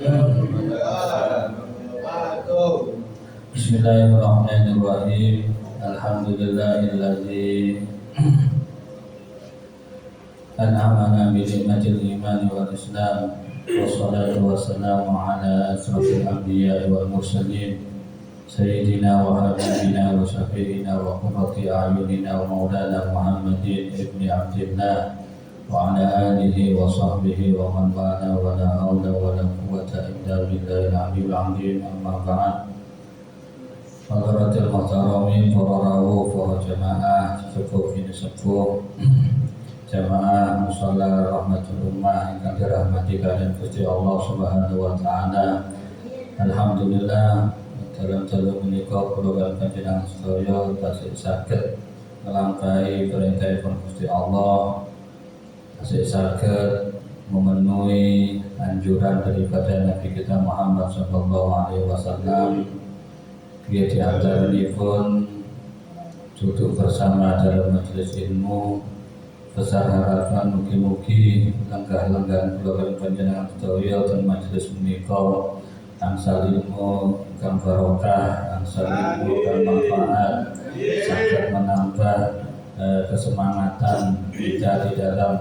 Bismillahirrahmanirrahim. Alhamdulillahilladzi an'amana bi ni'matil iman wal islam. Wassalatu wassalamu ala asrofil anbiya'i wal mursalin Sayyidina wa habibina wa syafi'ina wa qurrati a'yunina wa maulana Muhammadin ibni Abdillah wa ala alihi wa sahbihi wa man wala wa la hawla wa la quwwata illa billahil aliyyil azim. Amma ba'd. Hadaratul muhtaramin, para rawuh, para jamaah sepuh ini sepuh jamaah musalla rahmatul ummah ingkang dirahmati kalian Gusti Allah Subhanahu wa taala. Alhamdulillah dalam menika kula panjenengan sedaya tasih saged nglampahi perintahipun Gusti Allah, tasih saged memenuhi anjuran daripada Nabi kita Muhammad sallallahu alaihi wasallam. Dia di antara ini pun duduk bersama dalam majelis ilmu. Besar harapan mugi-mugi lenggah-lenggahan kula panjenengan sedaya ten majelis menika angsal ilmu kang barokah, angsal ilmu kang manfaat, saged menambah kesemangatan kita di dalam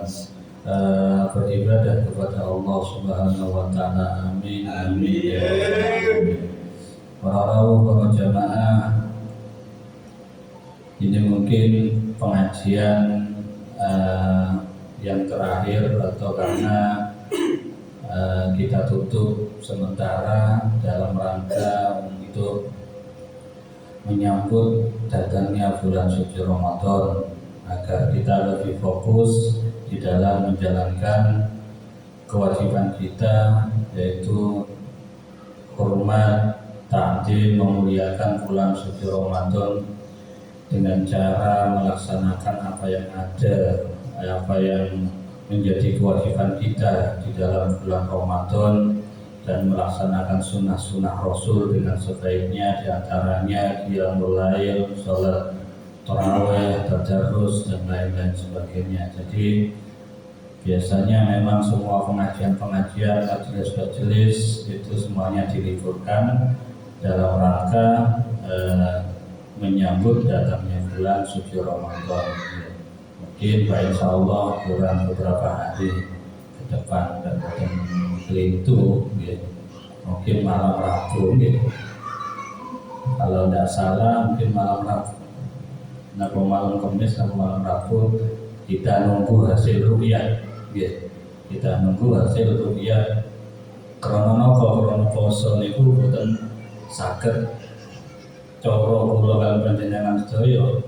beribadah kepada Allah Subhanahu wa taala. Amin amin ya rabbal alamin. Para rawuh, para jamaah, ini mungkin pengajian yang terakhir atau karena kita tutup sementara dalam rangka untuk menyambut datangnya bulan suci Ramadan, agar kita lebih fokus di dalam menjalankan kewajiban kita, yaitu hormat, ta'zim, memuliakan bulan suci Ramadan dengan cara melaksanakan apa yang ada, apa yang menjadi kewajiban kita di dalam bulan Ramadan, dan melaksanakan sunnah-sunnah Rasul dengan sebaiknya, diantaranya qiyamul lail, sholat tarawih, tadarrus, dan lain-lain sebagainya. Jadi biasanya memang semua pengajian-pengajian, majelis-majelis itu semuanya diliburkan dalam rangka menyambut datangnya bulan suci Ramadan. Mungkin insya Allah kurang beberapa hari ke depan dan itu mungkin malam Rabu kalau tidak salah, mungkin malam Rabu, nah malam Kamis atau malam Rabu kita nunggu hasil ruqyah. Kita nunggu hasil ruqyah. Krono poso niku boten saged cara kula lan panjenengan sedaya,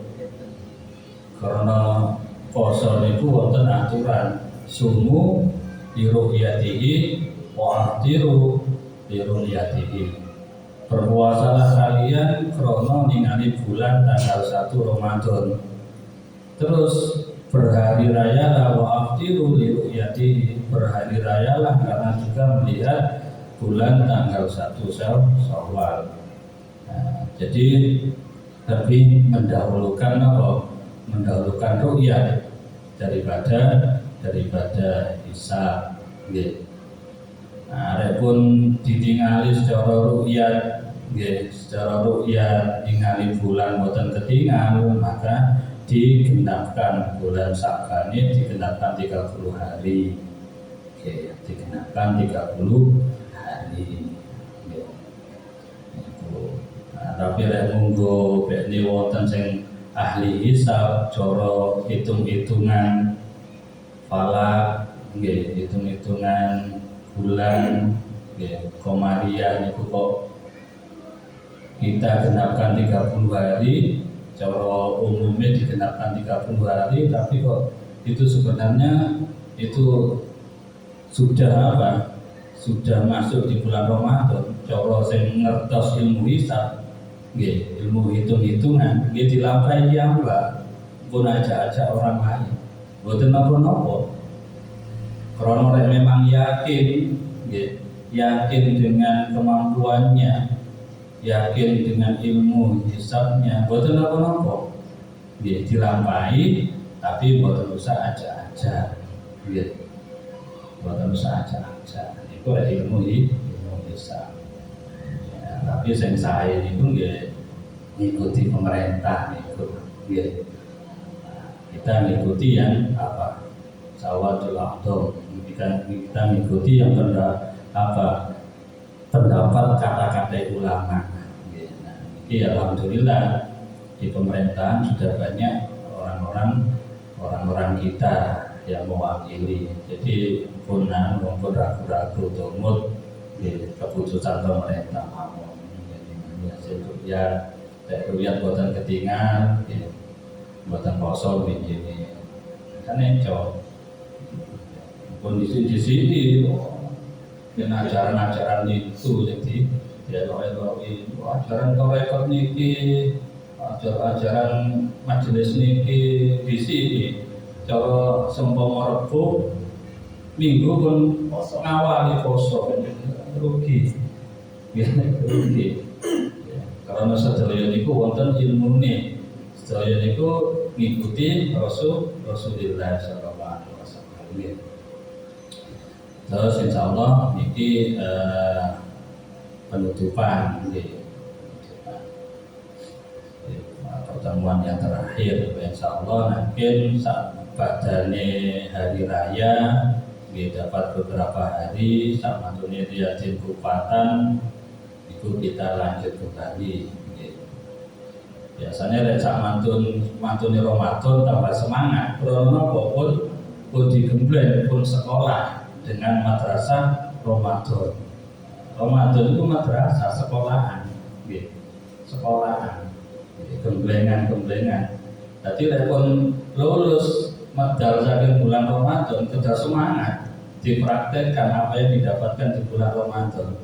karena poso niku wonten aturan sumu li ru'yatihi wa aftiru li ru'yatihi. Berpuasalah kalian krono ningali bulan tanggal 1 Ramadan, terus berhari rayalah wa aftiru li ru'yatihi, berhari rayalah karena juga melihat bulan tanggal 1 Syawal. Nah, jadi lebih mendahulukan mendahulukan ru'yah daripada hisab. Nah, adapun ditingali secara ru'yah, secara ru'yah ningali bulan boten ketinggal, maka digenapkan bulan Sa'ban ini digenapkan 30 hari. Digenapkan 30 hari. Nah, tapi lek munggo bekne wonten sing ahli hisab cara hitung-hitungan falak, hitung-hitungan bulan, komariah niku kok kita genapkan 30 hari, cara umumnya digenapkan 30 hari, tapi kok itu sebenarnya itu sudah sudah masuk di bulan Ramadan. Cara sing ngertos ilmu hisab, ilmu hitung-hitungan, dilampahi ambak pun ajak-ajak orang lain. Boten napa-napa. Karena mereka memang yakin dengan kemampuannya, yakin dengan ilmu hisabnya, boten napa-napa. Dilampahi, tapi boten usah ajak-ajak. Boten usah ajak-ajak. Iku ilmu bisa. Ya, tapi yang saya itu ngikuti pemerintah ya. Kita ngikuti yang apa? Sawadul Aqdam. Kita ngikuti yang pendapat kata-kata ulama. Ya, nah, jadi alhamdulillah di pemerintahan sudah banyak orang-orang kita yang mewakili. Jadi maupun ragu-ragu tumut di keputusan pemerintah mau. Ya, lihat buatan ketinggalan, buatan kosong ini. Kan encok. Kondisi di sini, dan ajaran-ajaran itu jadi ajaran torekot niki, ajaran majelis niki di sini. Cara sempama Rebo minggu pun ngawali poso rugi. Rugi. Karena sedaya niku wonten ilmune. Sedaya niku ngikuti Rasulullah sallallahu alaihi wasallam. Terus insyaallah niki penutupan pertemuan yang terakhir insyaallah nanti badane hari raya dapat beberapa hari sama dunia diajin kupatan itu kita lanjut kembali. Biasanya sak mantune Ramadan tambah semangat karena pun digembleng pun sekolah dengan madrasah Ramadan. Ramadan itu madrasah sekolahan, sekolahan, gemblengan. Jadi pun lulus medal saking bulan Ramadan sudah semangat dipraktekkan apa yang didapatkan di bulan Ramadan.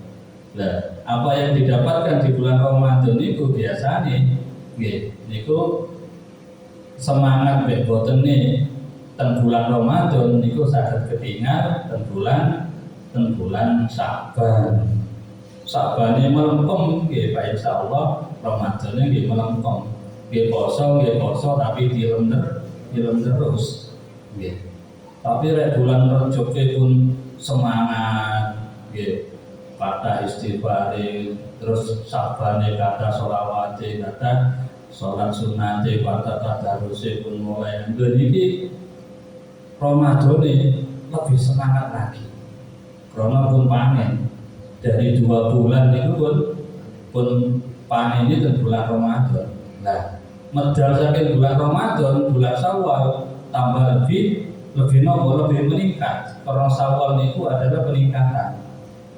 Nah, apa yang didapatkan di bulan Ramadan itu biasanya niku semangat mbek boten ten bulan Ramadan niku saged ketinggal ten bulan Sa'ban. Sa'bane melempem nggih Pak insyaallah, Ramadane nggih melempem. Nggih poso tapi dilem terus. Nggih. Tapi rek bulan Rajab pun semangat nggih. Kata istighfar terus Sa'bane kata sholawate kata sholat sunate kata tadaruse pun mulai dan ini Ramadan lebih semangat lagi karena pun panen dari 2 bulan itu pun panen ini di bulan Ramadan. Nah medal saking bulan Ramadan bulan Syawal tambah lebih meningkat karena Syawal itu adalah peningkatan.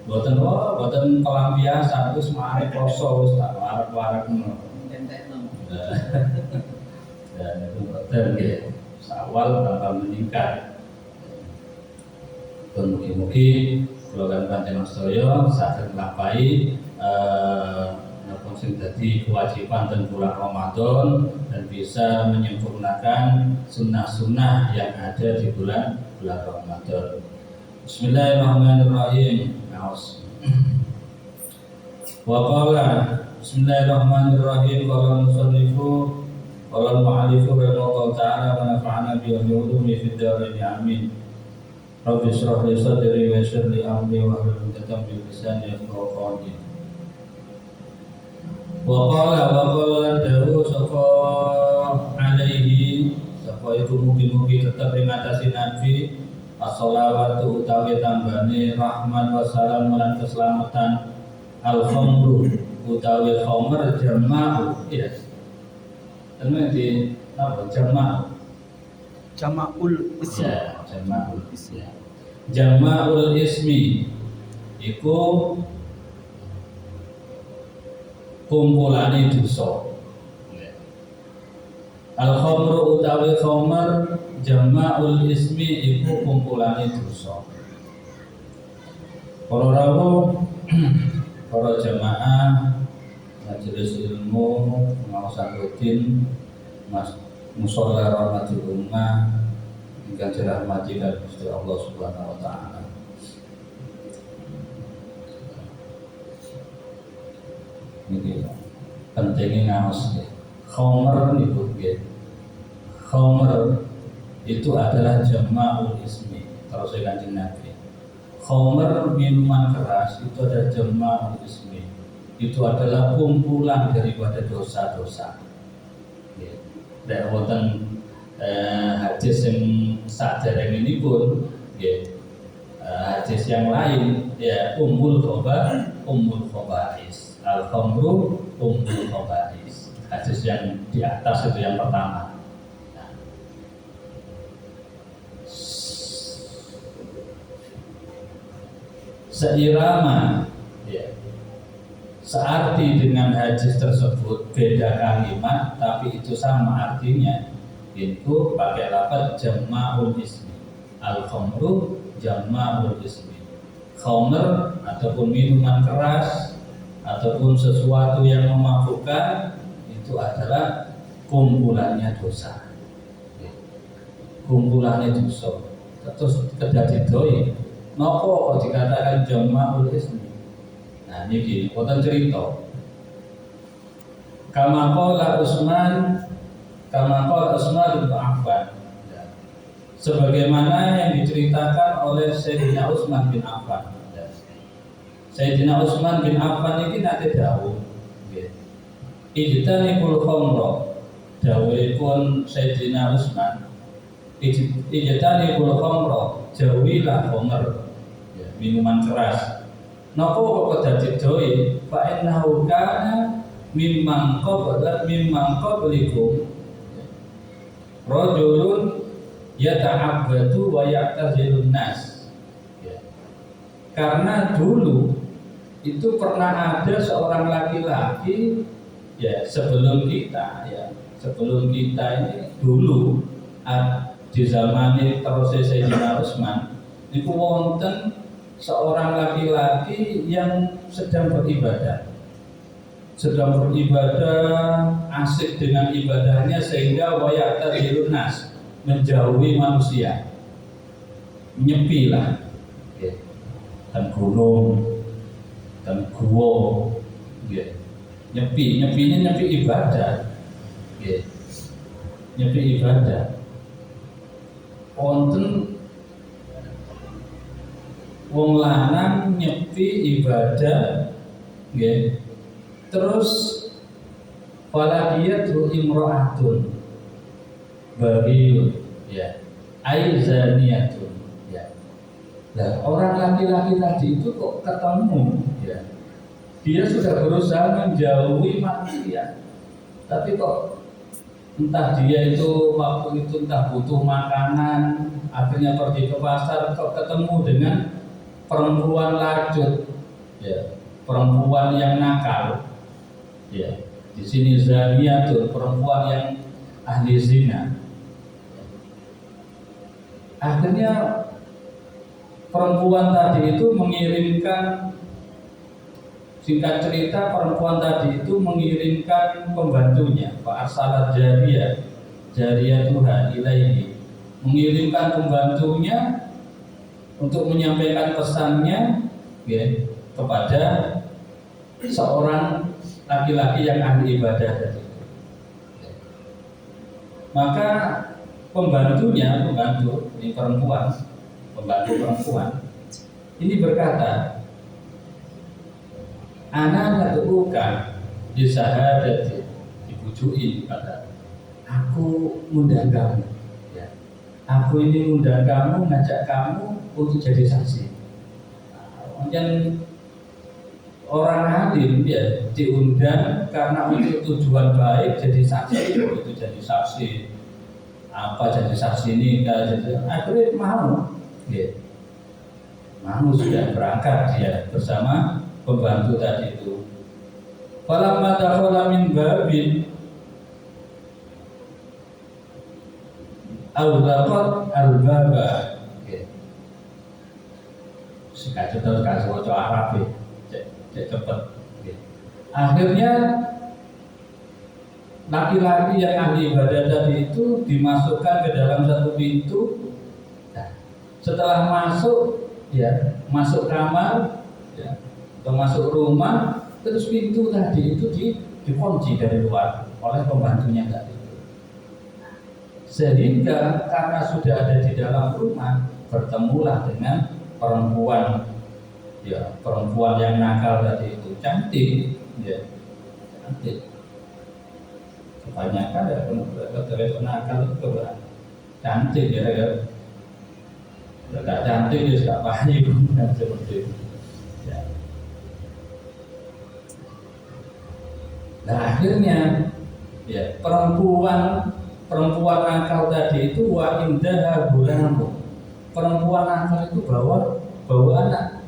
Boten pelampiasan terus mari poso wis tak warak-warak ngono. Dan itu boten nggih. Syawal tambah meningkat. Mugi-mugi kula lan panjenengan sedaya saged nglampahi napa sing dadi kewajiban ten bulan Ramadan dan bisa menyempurnakan sunnah-sunnah yang ada di bulan Ramadan. Bismillahirrahmanirrahim. Wa qala Bismillahirrahmanirrahim. Qala musannifu qala al-mu'allifu rahimahullah ta'ala wa nafa'ana bi ulumi fid dharain amin. Rabbi shrah li sadri wa yassir li amri wa hlul 'uqdatam min lisani yafqahu qawli. Wa qala dawu sapa alaihi sapa iku mugi-mugi tetep ing atase Nabi as-shalawatu utawi tambane rahmat wa salam lan keselamatan al-khamru utawi khamr jama'u ya. Temen di apa jama'ul ismi ya, jama'ul ismi. Jama'ul ismi iku kumpulane dosa. Al-khamru utawi khamr jama'ul ismi iku kumpulane dosa. Para rawuh, para jamaah majelis ilmu pengawasan rutin mushola rahmatul ummah ingkang dirahmati Gusti Allah Subhanahu wa taala. Niki pentingnya ngaos nggih. Khamr niku nggih. Khamr itu adalah jama'ul ismi terus Kanjeng Nabi. Khamr minuman keras itu ada jama'ul ismi. Itu adalah kumpulan daripada dosa-dosa. Dan wonten hadis yang sadereng ini pun hadis yang lain ya ummul khaba'is. Al-khamru ummul khaba'is. Hadis yang di atas itu yang pertama. Seirama searti dengan hadis tersebut, beda kalimat tapi itu sama artinya. Itu pakai lafaz jama'ul ismi. Al-khamru jama'ul ismi. Khamr ataupun minuman keras ataupun sesuatu yang memabukkan itu adalah kumpulannya dosa. Kumpulannya dosa. Terus kedadi doi. Nopo kok dikatakan jama'ul ismi? Nah niki wonten cerita. Kama qala Utsman bin Affan. Sebagaimana yang diceritakan oleh Sayyidina Utsman bin Affan. Sayyidina Utsman bin Affan ini nanti dawuh. Ijtanibul khamra. Dawuhipun Sayyidina Utsman. Ijtanibul khamra. Jauhilah khamr. Minuman keras. Napa kok dadi doi? Fa innahu kana mimman qablikum rajulun yata'abbadu wa ya'tazilun nas. Karena dulu itu pernah ada seorang laki-laki sebelum kita ini dulu di zaman proses Sayyidina Utsman itu wonten seorang laki-laki yang sedang beribadah, asik dengan ibadahnya sehingga wayatazilun nas, menjauhi manusia, nyepi lah, dan gunung, dan gua, nyepi ibadah, nyepi ibadah. Wonten wong lanang nyepi ibadah, terus falaqiyatu imra'atun baghiyun, aizaniyatun. Nah, orang laki-laki tadi itu kok ketemu, dia sudah berusaha menjauhi manusia, tapi kok entah dia itu waktu itu entah butuh makanan, akhirnya pergi ke pasar, kok ketemu dengan perempuan lacut, perempuan yang nakal, di sini zaniyatun, perempuan yang ahli zina. Akhirnya perempuan tadi itu mengirimkan, singkat cerita perempuan tadi itu mengirimkan pembantunya, Pak Arsalat Jariyah Tuhan ilaihi, mengirimkan pembantunya untuk menyampaikan pesannya kepada seorang laki-laki yang ahli ibadah tadi. Maka pembantu ini pembantu perempuan ini berkata, ana nad'uka bi syahadati, dibujui kata, aku ngundang kamu, aku ini ngundang kamu, ngajak kamu untuk jadi saksi. Mungkin orang alim diundang karena untuk tujuan baik, jadi saksi, itu jadi saksi apa, jadi saksi ini, akhirnya mau sudah berangkat dia bersama pembantu tadi itu. Falamma dakhala min babin awlaqat al-baba. Sekali terus kasih wajah Arab cek cepet. Akhirnya laki-laki yang ahli ibadah tadi itu dimasukkan ke dalam satu pintu. Nah, setelah masuk kamar, atau masuk rumah, terus pintu tadi itu dikunci dari luar oleh pembantunya tadi. Sehingga karena sudah ada di dalam rumah, bertemulah dengan perempuan, ya perempuan yang nakal tadi itu cantik, ya cantik. Kebanyakan ya kalau nakal itu cantik ya kan. Tidak cantik dia suka payu kan seperti itu. Ya. Nah akhirnya ya perempuan nakal tadi itu wa indaha gulamu. Perempuan nakal itu bawa anak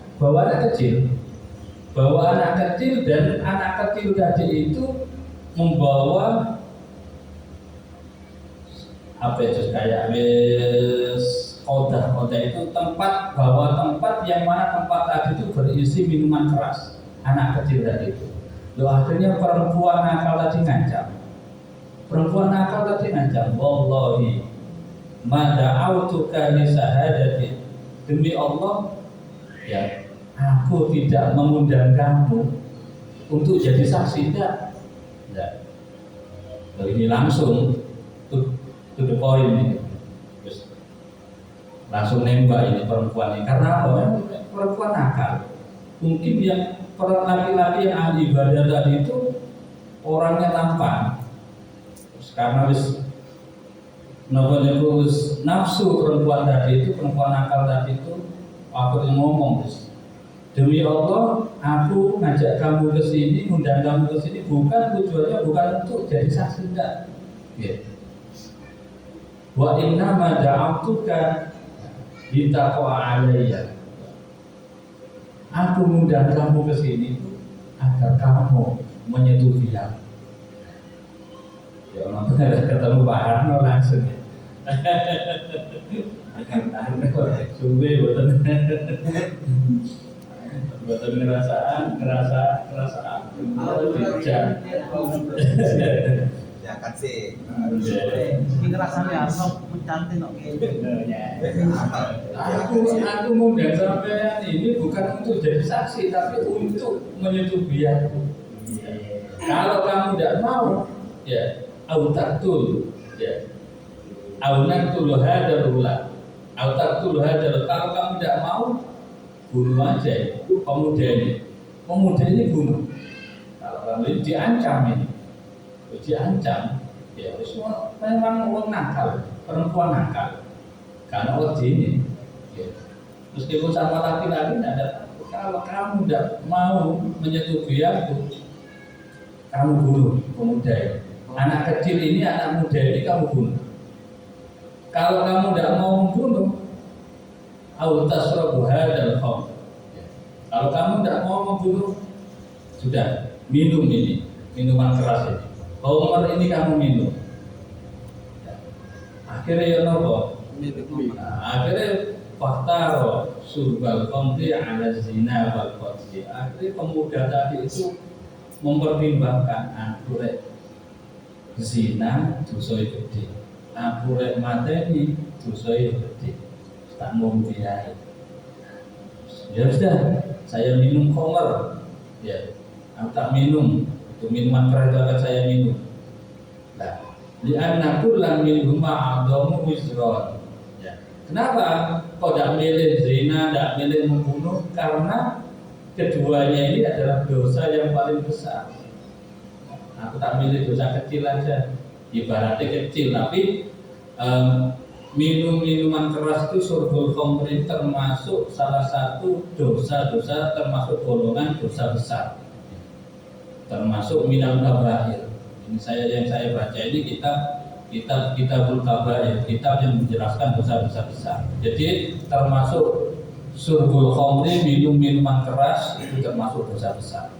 kecil, dan anak kecil tadi itu membawa apa itu kayak kodah itu tempat yang mana tempat tadi itu berisi minuman keras. Anak kecil tadi itu. Loh akhirnya perempuan nakal tadi ngancam. Wallahi ma da'autuka li syahadati. Demi Allah, ya aku tidak mengundang kamu untuk jadi saksi, tidak. Ini langsung to the point ini. Terus langsung nembak ini perempuan ini. Karena apa? Perempuan nakal. Mungkin yang laki-laki yang ahli ibadah tadi itu orangnya tampan. Terus karena nafsu perempuan nakal tadi itu aku ngomong, demi Allah aku ngajak kamu ke sini, undang kamu ke sini bukan tujuannya bukan untuk jadi saksi, enggak. Wa inna ma da'autuka litaqwa alayya. Aku undang kamu ke sini agar kamu menyetujui aku. Ya orang ketemu Pak Harno langsung ya. Sumbe boten ngerasa ya kan sih. Ini ngerasanya Arno cantik kok Aku ngundang sampean ini bukan untuk jadi saksi tapi untuk menyetujui aku. Kalau kamu tidak mau, ya autatul, ya aunatul hadal ulah, autatul hadal. Kalau kamu tidak mau, bunuh aja pemuda ini bunuh. Kalau kamu ini diancam, ya semua memang orang nakal, perempuan nakal, karena Allah ini. Ya. Meskipun sama laki-laki tidak ada. Kalau kamu tidak mau menyetujui aku, kamu bunuh pemuda ini. Anak kecil ini, anak muda ini kamu bunuh. Kalau kamu tidak mau membunuh, autasrabu hadal khamr. Kalau kamu tidak mau membunuh, sudah minum ini, minuman keras ini. Khamr ini kamu minum. Akhirnya ya nopo. Akhirnya faktaro surbal khamri ala zina wal qatl. Akhirnya pemuda tadi itu mempertimbangkan aku zina dosa gede, aku mateni dosa gede, tak mau biayai. Ya sudah, saya minum khamr, ya, aku tak minum, itu minuman keras itu akan saya minum. Nah, li'anna kullan minhuma a'dhamu wizran. Ya. Kenapa kok tidak milih zina, tidak milih membunuh? Karena keduanya ini adalah dosa yang paling besar. Aku tak milih dosa kecil aja, ibaratnya kecil, tapi minum minuman keras itu surbul khamri termasuk salah satu dosa-dosa, termasuk golongan dosa besar, termasuk minal kabair. Ini yang saya baca ini kitabul kabair, kitab yang menjelaskan dosa-dosa besar. Jadi termasuk surbul khamri, minum minuman keras itu termasuk dosa besar.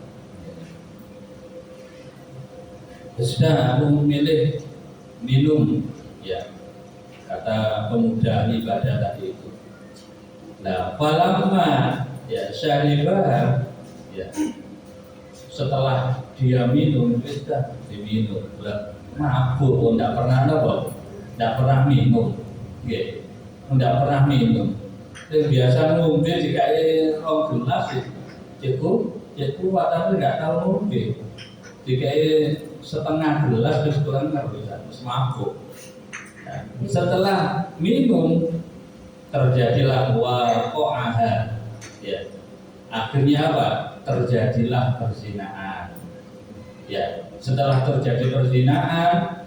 Sudah aku memilih minum, ya kata pemuda ibadah tadi itu. Nah, falamma ya syaribah, ya setelah dia minum, sudah diminum, mabuk, tidak pernah apa, tidak pernah minum, ya, tidak pernah minum. Biasa ngombe jika rong gelas, cukup, tapi tidak tahu ngombe. Jika setengah gelas terus kurang bisa mabuk. Nah, setelah minum terjadilah waqa'aha. Ya. Akhirnya apa? Terjadilah perzinaan. Ya, setelah terjadi perzinaan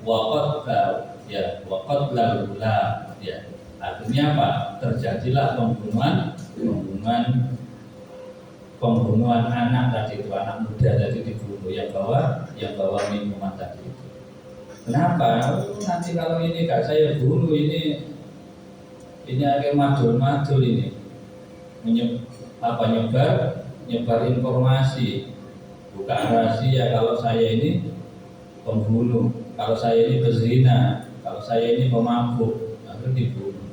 waqad lala. Ya. Akhirnya apa? Terjadilah pembunuhan anak tadi itu, anak muda tadi dibunuh yang bawa minuman tadi itu. Kenapa? Nanti kalau ini gak saya bunuh, ini akan madul ini nyebar informasi, buka rahasia kalau saya ini pembunuh, kalau saya ini pezina, kalau saya ini pemabuk, lalu dibunuh.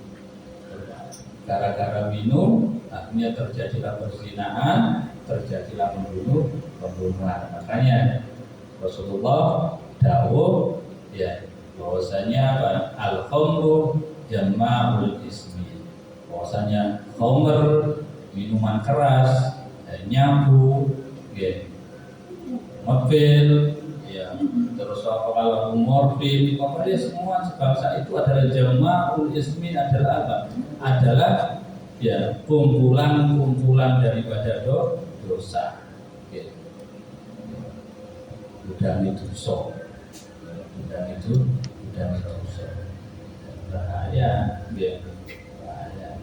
Gara-gara minum, akhirnya terjadilah perzinahan, terjadilah pembunuhan. Makanya Rasulullah dawuh ya bahwasanya apa? Al-khamru jama'ul ismi. Bahwasanya khamr, minuman keras, nyabu, ya, mobil, ya, terus kalau morfin, pokoknya semua sebangsa itu adalah jama'ul ismi, adalah apa? Adalah ya kumpulan daripada dosa. Ya. Udah itu dosa. Bahaya, ya. Bahaya.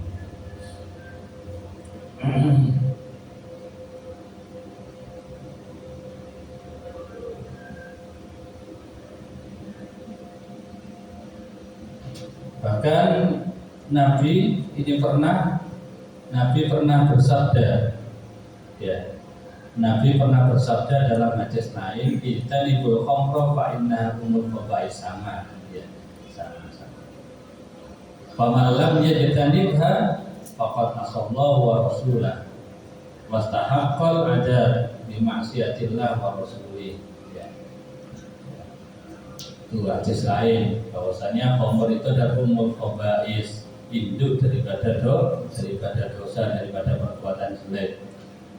Bahkan Nabi pernah bersabda, ya. Nabi pernah bersabda dalam hadis lain, "Ijtanibul khamra fa innaha umul khaba'is." Sama, ya, sama. Faman lam yajtanibha faqad asallahu wa rasulah wastahaqqal adab bi ma'siyatillah wa rasulih. Ya. Itu hadis lain bahwasanya khamr itu adalah umul khaba'is, induk daripada dosa, daripada perbuatan jelek.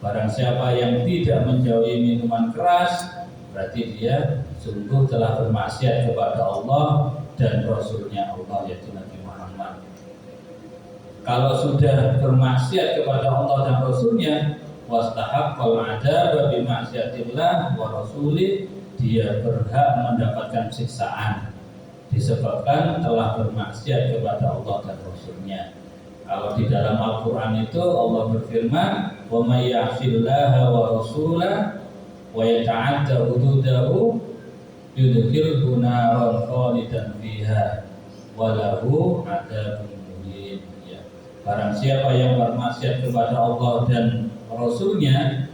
Barang siapa yang tidak menjauhi minuman keras, berarti dia sungguh telah bermaksiat kepada Allah dan Rasulnya Allah, yaitu Nabi Muhammad. Kalau sudah bermaksiat kepada Allah dan Rasulnya, wastahaqqal adzab bi ma'siyatillah wa rasulih, dia berhak mendapatkan siksaan disebabkan telah bermaksiat kepada Allah dan Rasulnya. Kalau di dalam Al-Quran itu Allah berfirman, wa may ya'sillaha wa rasulahu wa yata'adda hududahu yudkhilhu naran khalidan fiha wa lahu 'adzabun muhin. Ya. Barang siapa yang bermaksiat kepada Allah dan Rasulnya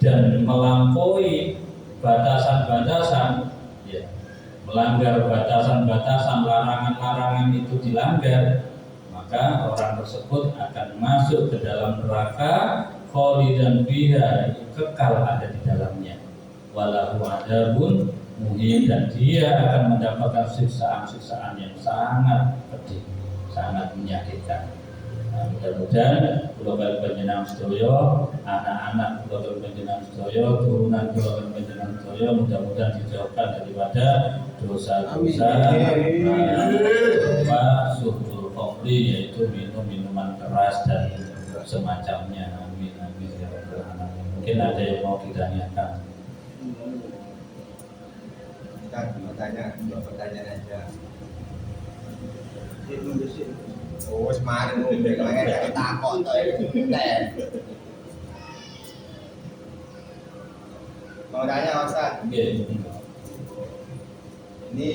dan melampaui batasan-batasan, ya, melanggar batasan-batasan, larangan-larangan itu dilanggar, maka orang tersebut akan masuk ke dalam neraka khalidan fiha, kekal ada di dalamnya, walahu adzabun muhin, dan dia akan mendapatkan siksaan yang sangat pedih, sangat menyakitkan. Nah, mudah-mudahan kula panjenengan sedaya, anak-anak kula panjenengan sedaya, turunan kula panjenengan sedaya, mudah-mudahan dijauhkan daripada dosa-dosa suhul khamri, yaitu minuman keras dan semacamnya. Amin amin ya rabbal alamin. Mungkin ada yang mau ditanyakan. Kita bertanya, dua pertanyaan aja. Oh, semarin kalian dari takut mau tanya Ustaz. Ini di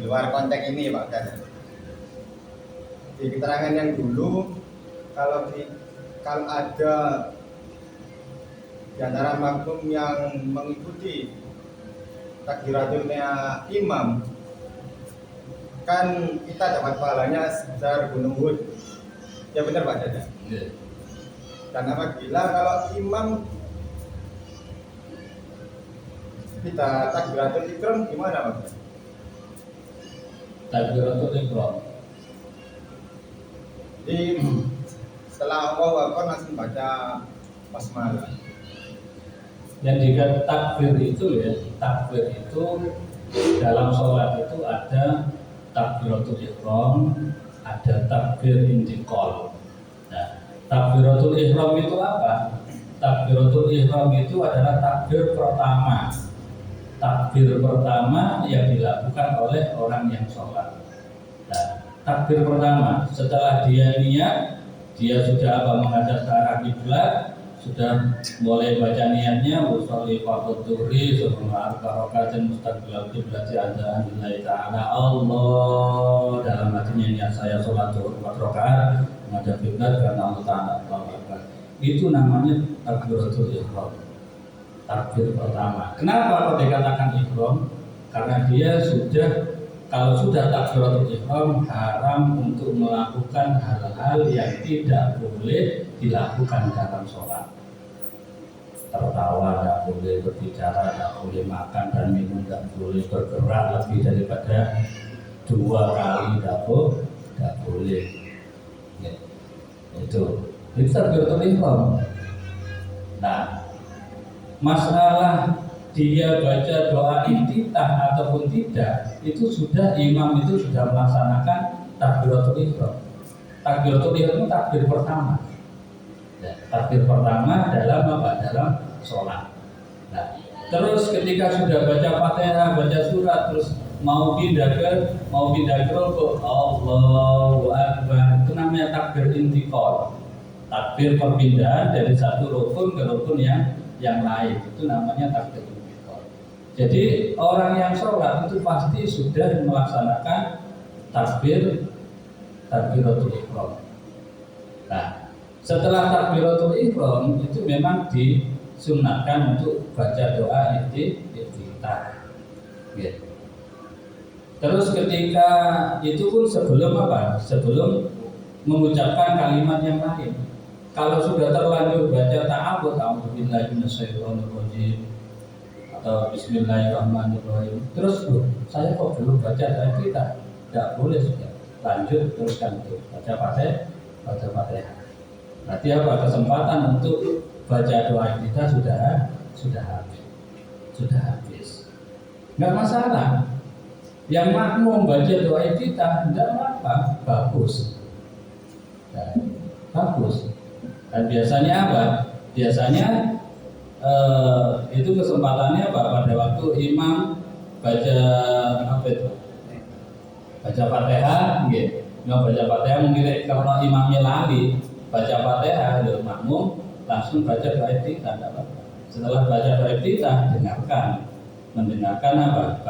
luar konteks ini Pak Ustaz. Di keterangan yang dulu, kalau ada di antara makmum yang mengikuti takbiratul imam, kan kita dapat pahalanya sebesar gunung Uhud. Ya benar Pak Dada. Dan apabila kalau imam kita takbiratul ihram gimana Pak? Takbiratul ihram. Jadi setelah Allahu Akbar langsung baca basmalah. Yang dikatakan takbir itu, ya, takbir itu dalam sholat itu ada takbiratul ihram, ada takbir intiqal. Nah, takbiratul ihram itu apa? Takbiratul ihram itu adalah takbir pertama. Takbir pertama yang dilakukan oleh orang yang sholat. Nah, takbir pertama setelah dia niat, dia sudah menghadap ke arah kiblat, sudah mulai baca niatnya, usolli fardhu dzuhri sebelum rakaat mustaqbilal qiblati adzan lillahi ta'ala Allah, dalam hatinya niat saya sholat zuhur 4 rakaat menghadap kiblat karena Allah Ta'ala. Itu namanya takbiratul ihram. Takbir pertama. Kenapa kok dikatakan ihram? Karena dia sudah, kalau sudah takbiratul ihram, haram untuk melakukan hal-hal yang tidak boleh dilakukan dalam sholat. Tertawa tidak boleh, berbicara tidak boleh, makan dan minum tidak boleh, bergerak lebih daripada 2 kali tidak boleh. Ya. Itu takbiratul ihram. Nah, masalah dia baca doa iftitah ataupun tidak, itu sudah imam itu sudah melaksanakan takbiratul ihram. Takbiratul ihram itu takbir pertama. Ya, takbir pertama dalam apa? Dalam sholat. Nah, terus ketika sudah baca Fatihah, baca surat, terus mau pindah ke rukuk, Allahu Akbar, itu namanya takbir intiqal. Takbir perpindahan dari satu rukun ke rukun yang lain, itu namanya takbir intiqal. Jadi orang yang sholat itu pasti sudah melaksanakan takbiratul ihram. Nah, setelah takbiratul ihram itu memang disunahkan untuk baca doa iftitah. Gitu. Terus ketika itu pun sebelum apa? Sebelum mengucapkan kalimat yang lain. Kalau sudah terlanjur baca ta'awudz, a'udzubillahi minasyaitonirrajim atau bismillahirrahmanirrahim, terus saya kok belum baca doa kita, tidak boleh, sudah lanjut teruskan itu baca Fatihah. Berarti apa? Kesempatan untuk baca doa kita sudah habis. Nggak masalah. Yang makmum baca doa kita tidak apa, bagus. Nah, bagus. Dan biasanya apa? Biasanya itu kesempatannya apa? Pada waktu imam baca apa itu? Baca Fatihah, gitu. Nggak baca Fatihah mungkin karena imamnya lali baca Fatihah, makmum langsung baca doa iftitah. Setelah baca doa iftitah, mendengarkan apa?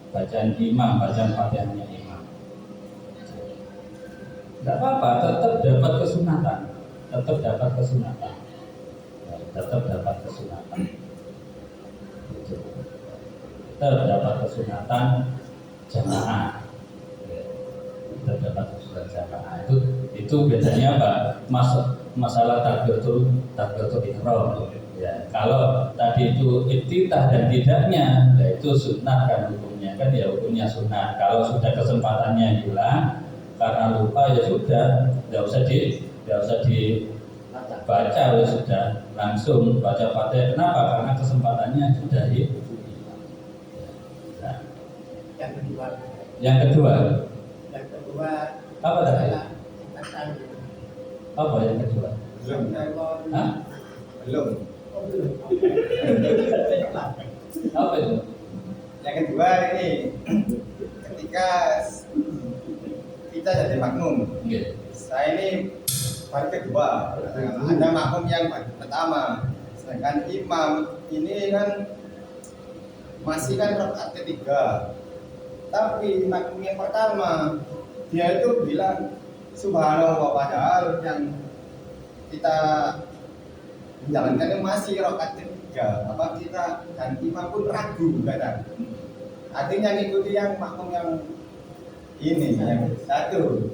Bacaan imam, bacaan Fatihahnya imam. Tidak apa-apa, tetap dapat kesunatan. Tetap dapat kesunatan jamaah. Itu bedanya apa? Masalah takbiratul ihram. Ya, kalau tadi itu iftitah dan tidaknya, ya itu sunnah kan hukumnya, kan ya hukumnya sunnah. Kalau sudah kesempatannya hilang karena lupa, ya sudah, tidak usah dibaca, ya sudah langsung baca Fatihah. Kenapa? Karena kesempatannya sudah hilang. Nah. Yang kedua apa tadi? Apa yang kedua? Belum. Apa itu? Yang kedua ini ketika kita jadi makmum. Okay. Saya ini baru kedua. Ada makmum yang pertama. Sedangkan imam ini kan masih kan rakaat ketiga. Tapi makmum yang pertama dia itu bilang subhanallah, padahal yang kita menjalankan masih rakaat ketiga. Apa kita dan imam pun ragu kadang. Artinya ngikuti yang makmum yang ini yang satu.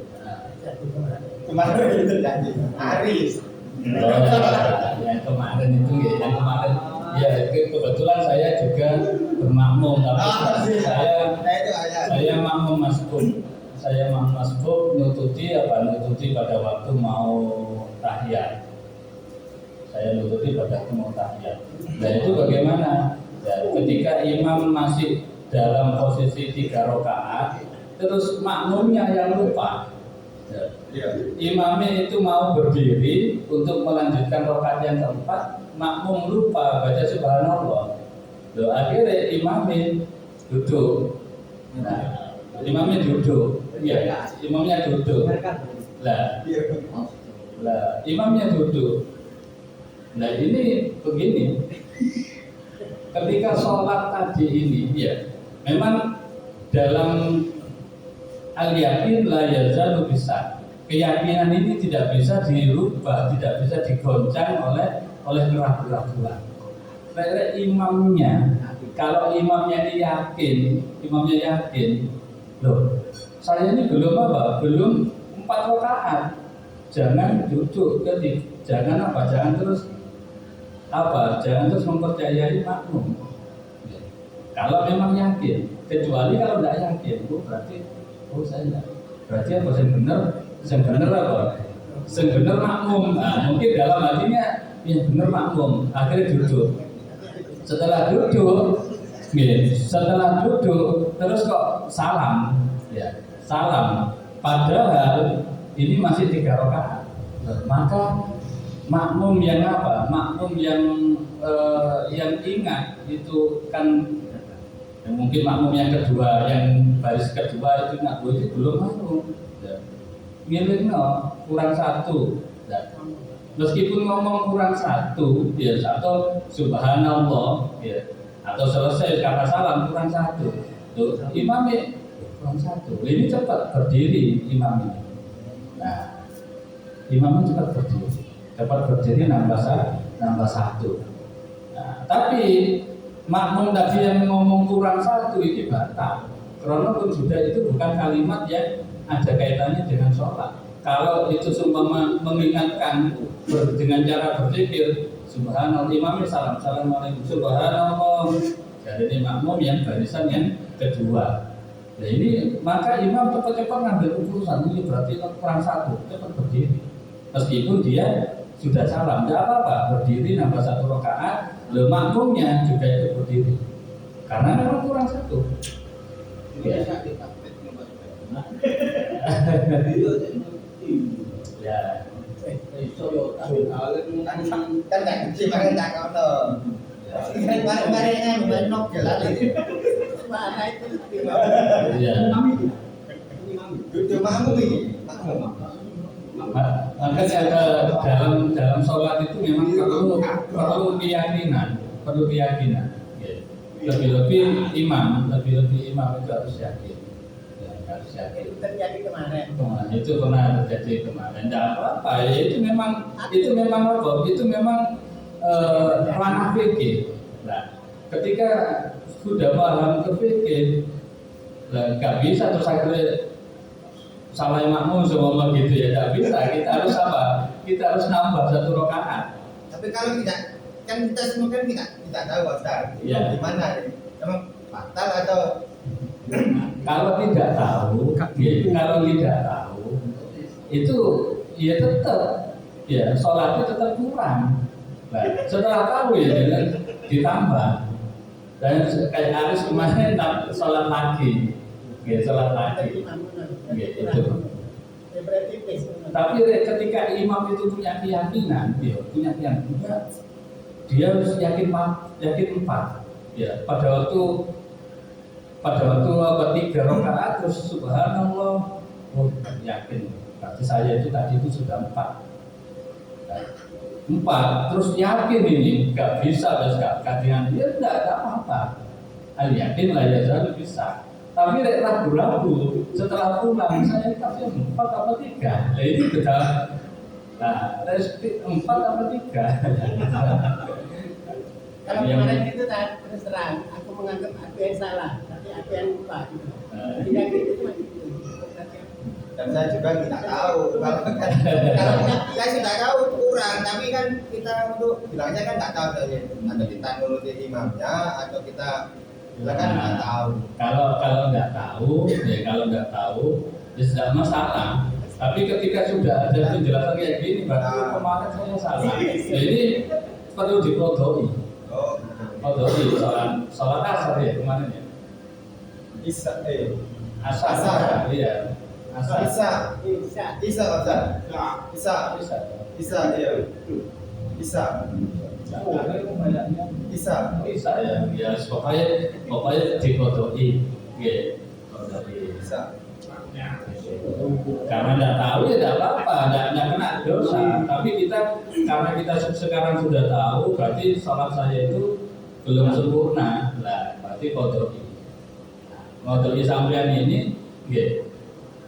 Kemarin itu janji Aris. Yang kemarin itu ya, kebetulan saya juga bermakmum, tapi saya makmum masbuk. Saya makmum masbuk nututi pada waktu mau tahiyat. Saya nututi pada waktu mau tahiyat. Dan itu bagaimana? Ya, ketika imam masih dalam posisi 3 rakaat, terus makmumnya yang lupa. Ya. Iya. Imamnya itu mau berdiri untuk melanjutkan rakaat yang keempat, makmum lupa baca subhanallah. Loh, akhirnya imamnya duduk. Nah, imamnya duduk. Ya, imamnya duduk. Lah, imamnya duduk. Nah ini begini. Ketika sholat tadi ini, ya, memang dalam al-yakin la yazalu bisa. Keyakinan ini tidak bisa dirubah, tidak bisa digoncang oleh keraguan-keraguan. Karena imamnya, kalau imamnya yakin, loh, saya ini belum apa? Belum 4 rakaat. Jangan duduk, jangan terus mempercayai makmum. Kalau memang yakin, kecuali kalau tidak yakin, berarti saya enggak. Berarti apa yang benar? Yang benar apa? Yang benar makmum. Nah, mungkin dalam hatinya yang benar makmum. Akhirnya duduk. Setelah duduk, terus kok salam, ya, salam. Padahal ini masih 3 rakaat. Maka makmum yang apa? Makmum yang ingat itu kan. Mungkin makmum yang kedua, yang baris kedua itu nak itu belum makmum. Milihnya kurang 1. Meskipun ngomong kurang 1, ya atau subhanallah, ya, atau selesai kata salam kurang 1. Tuh, imamnya kurang 1. Ini cepat berdiri imamnya. Nah, imamnya cepat berdiri nambah 1. Nah, tapi makmum tadi yang ngomong kurang 1 ini batal. Karena pun sudah itu bukan kalimat yang ada kaitannya dengan sholat. Kalau itu seumpama mengingatkan dengan cara berpikir, subhanallah, imamnya assalamualaikum, subhanallah, jadi makmum yang barisan yang kedua. Nah ini maka imam cepat-cepat ngambil keputusan, ini berarti kurang 1, cepat berdiri. Meskipun dia sudah salam, tidak apa-apa, berdiri nambah 1 rakaat. Makmumnya juga itu berdiri karena memang kurang 1. Ya. Ya. Kan tak kunci makan tak kau tu. Kan barang-barang menok jalan itu. Mana itu? Iya. Duduk makmum ini. Makanya dalam sholat itu memang perlu keyakinan. Lebih-lebih imam itu harus yakin. Itu terjadi kemarin. Itu pernah terjadi kemarin. Tidak apa-apa. Itu memang apa? Itu memang ranah fikih. Nah, ketika sudah paham ke fikih, nggak bisa terus akhirnya salah makmum semua gitu ya, tidak bisa. Kita harus apa? Kita harus nambah 1 rakaat. Tapi kalau tidak, kan kita semua kan tidak tahu Ustaz. Ya. Gimana ini? Memang batal atau kalau tidak tahu, itu ya tetap ya sholatnya tetap kurang. Nah, setelah tahu ya ditambah. Dan kayak harus kemarin sholat lagi, sholat lagi. Itu. Tapi ketika imam itu punya keyakinan, dia harus yakin 4. Ya, pada waktu 3 rakaat terus subhanallah, yakin. Berarti saya itu tadi itu sudah 4. 4 terus yakin ini nggak bisa, terus nggak dengan dia nggak apa-apa. Al yakin lah ya selalu bisa. Tapi ragu-ragu setelah pulang saya kasih 4 apa 3. Nah ini beda. Nah, 4 apa 3. Kalau kemarin itu terus terang, aku menganggap aku yang salah, tapi aku yang lupa. Tidak gitu cuma gitu. dan saya juga tidak tahu kalau saya sudah tahu kurang, tapi kan kita untuk bilangnya kan tidak tahu ya. Atau kita nuruti imamnya atau kita kan tidak tahu. Kalau nggak tahu ya tidak masalah. Tapi ketika sudah ada penjelasan kayak gini, berarti kemarin saya salah. Jadi perlu diprodoi. Produksi sholat asar ya kemarin ya. Asar. Iya. Asar. Isa. Bisa. Isa Ustaz. Isa. Bisa. Isa iya. Isa. Isa. Bisa ya. Ya pokoknya dikodoi. Nggih. Kodoi. Isa. Karena tidak tahu ya tidak apa-apa, tidak kena dosa. Tapi karena kita sekarang sudah tahu, berarti sholat saya itu belum sempurna. Lah, berarti kodoi. Kodoi sampean ini,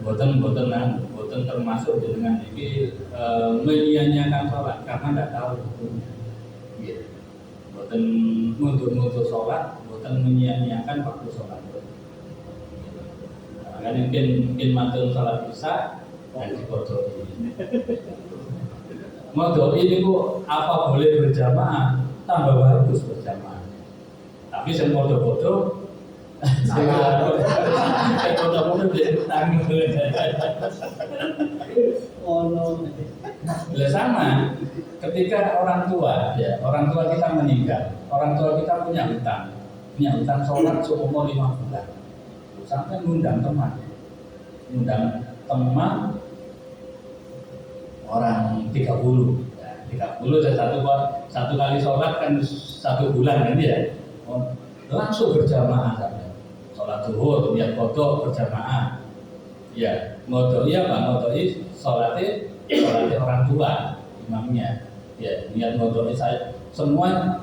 boten termasuk dengan ini menyia-nyiakan sholat karena tidak tahu hukumnya. Boten mundur sholat, boten menyia-nyiakan waktu sholat. Kan mungkin matur salat isya dan dikodoi. Modoi ini bu apa boleh berjamaah, tambah bagus berjamaah. Tapi yang bodoh-bodoh, saya bodoh-bodoh dia tanggung. Sama. Ketika orang tua kita meninggal, orang tua kita punya hutang sholat seumur 5 bulan. Sampai ngundang teman orang 30 satu kali sholat kan 1 bulan kan ya, langsung berjamaah sampai sholat zuhur niat kodok berjamaah ya, ngodoi sholatnya orang tua imamnya ya, niat ngodoi saya semua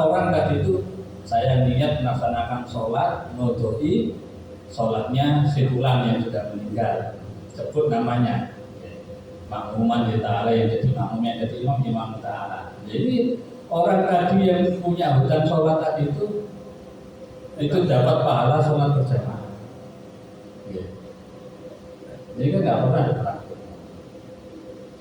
orang tadi itu saya niat melaksanakan sholat ngodoi sholatnya si tulang yang sudah meninggal, sebut namanya makmuman di ta'ala yang jadi makmum yang jadi imam ta'ala. Jadi orang tadi yang punya hutang sholat tadi itu dapat pahala sholat berjamaah. Jadi kan nggak pernah diperlakukan.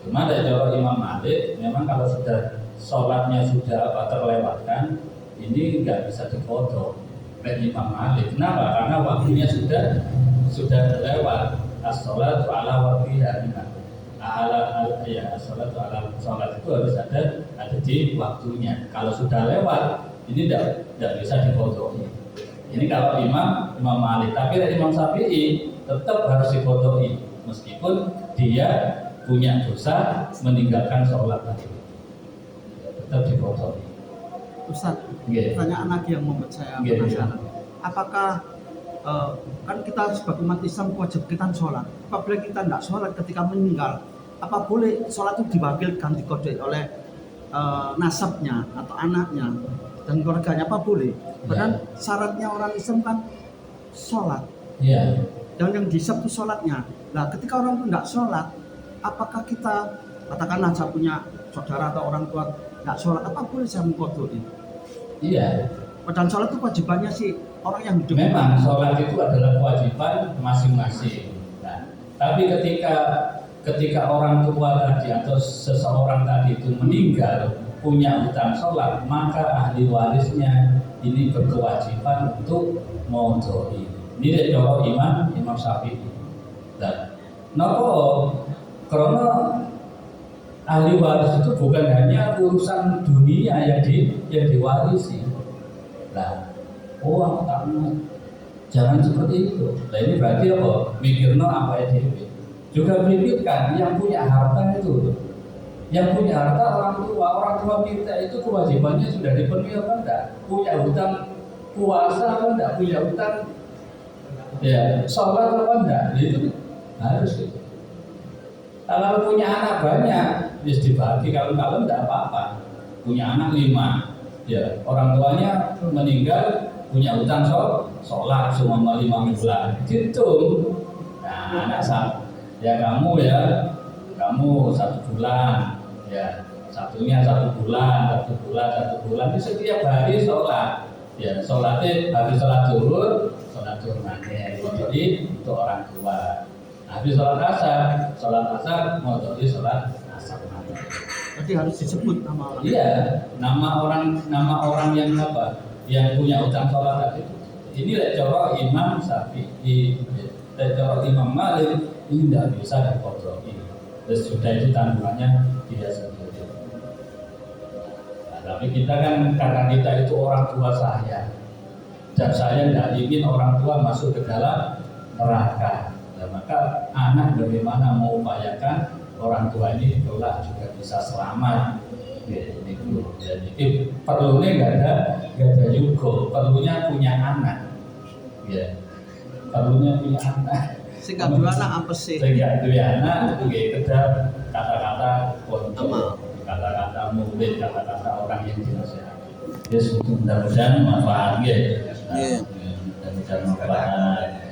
Cuma dari cara Imam Malik, memang kalau sudah sholatnya sudah terlewatkan, ini nggak bisa dikodok. Imam Malik. Kenapa? Karena waktunya sudah lewat. As-sholatu ala waktiha. As-sholatu ala sholat itu harus ada di waktunya. Kalau sudah lewat, ini tidak bisa dikodoi. Ini kalau Imam Malik. Tapi dari Imam Syafi'i tetap harus dikodoi, meskipun dia punya dosa meninggalkan sholat tadi. Tetap dikodoi. Ustaz, pertanyaan lagi yang membuat saya penasaran. Apakah kan kita sebagai umat Islam wajib kita sholat. Apabila kita tidak sholat ketika meninggal, apa boleh sholat itu diwakilkan dikodoi oleh nasabnya atau anaknya dan keluarganya? Apa boleh? Padahal syaratnya orang Islam kan sholat. Iya. Dan yang dihisab itu sholatnya. Nah, ketika orang itu tidak sholat, apakah kita katakanlah saya punya saudara atau orang tua nggak sholat, apa boleh saya mengkodoi? Iya. Padahal sholat itu kewajibannya sih orang yang hidup. Memang sholat itu adalah kewajiban masing-masing. Nah, tapi ketika orang tua tadi atau seseorang tadi itu meninggal punya hutang sholat, maka ahli warisnya ini berkewajiban untuk modoi. Ini dari Imam Syafi'i. Dan karena ahli waris itu bukan hanya urusan dunia yang diwarisi. Nah, aku takut jangan seperti itu. Nah ini berarti apa? Mikirno apa ya dia? Juga pikirkan yang punya harta itu. Yang punya harta orang tua kita itu kewajibannya sudah dipenuhi apa enggak? Punya hutang puasa apa enggak? Punya hutang ya sholat apa enggak? Itu harus itu. Kalau punya anak banyak, bisa dibagi. Kalau enggak apa-apa. Punya anak 5, ya orang tuanya meninggal punya hutang sholat selama 5 bulan. Hitung. Nah, anak ya kamu 1 bulan, ya satunya 1 bulan. Itu setiap hari sholat. Ya sholatnya habis sholat zuhur maneh. Jadi untuk orang tua. Habis sholat asar mau jadi sholat asar. Jadi harus disebut nama orang. Iya, nama orang yang yang punya hutang sholat tadi. Ini cara Imam Syafi'i, cara Imam Malik ini tidak bisa dikodoi. Terus sudah itu tanggungannya tidak sendiri. Nah, tapi kita kan karena kita itu orang tua saya, dan saya tidak ingin orang tua masuk ke dalam neraka. Nah, maka anak bagaimana mengupayakan orang tua ini kelak juga bisa selamat. Ya, itu. Jadi perlunya nggak ada juga, perlunya punya anak. Ya, perlunya punya anak. Sehingga dua anak ampes sih. Sehingga dua anak itu kita kata-kata konco, kata-kata murid, kata-kata orang yang dinasihati. Ya, mudah-mudahan manfaat ya. Mudah-mudahan manfaat.